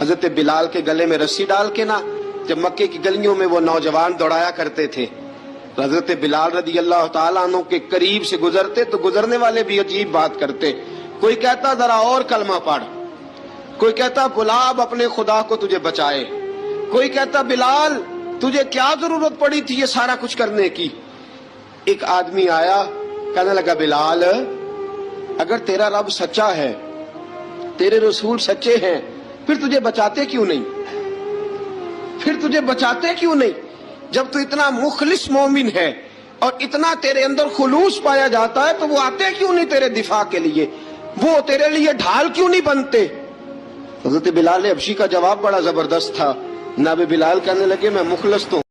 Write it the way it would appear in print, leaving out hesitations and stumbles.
हजरत बिलाल के गले में रस्सी डाल के ना जब मक्के की गलियों में वो नौजवान दौड़ाया करते थे, तो हजरत बिलाल रदी अल्लाह ताला अन्हु के करीब से गुजरते तो गुजरने वाले भी अजीब बात करते। कोई कहता जरा और कलमा पढ़, कोई कहता बुलाब अपने खुदा को तुझे बचाए, कोई कहता बिलाल तुझे क्या जरूरत पड़ी थी ये सारा कुछ करने की। एक आदमी आया, कहने लगा बिलाल अगर तेरा रब सच्चा है, तेरे रसूल सच्चे हैं, फिर तुझे बचाते क्यों नहीं? फिर तुझे बचाते क्यों नहीं? जब तू इतना मुखलिस मोमिन है और इतना तेरे अंदर खुलूस पाया जाता है तो वो आते क्यों नहीं तेरे दिफा के लिए? वो तेरे लिए ढाल क्यों नहीं बनते? हज़रत बिलाल हबशी का जवाब बड़ा जबरदस्त था। जनाब बिलाल कहने लगे मैं मुखलिस तो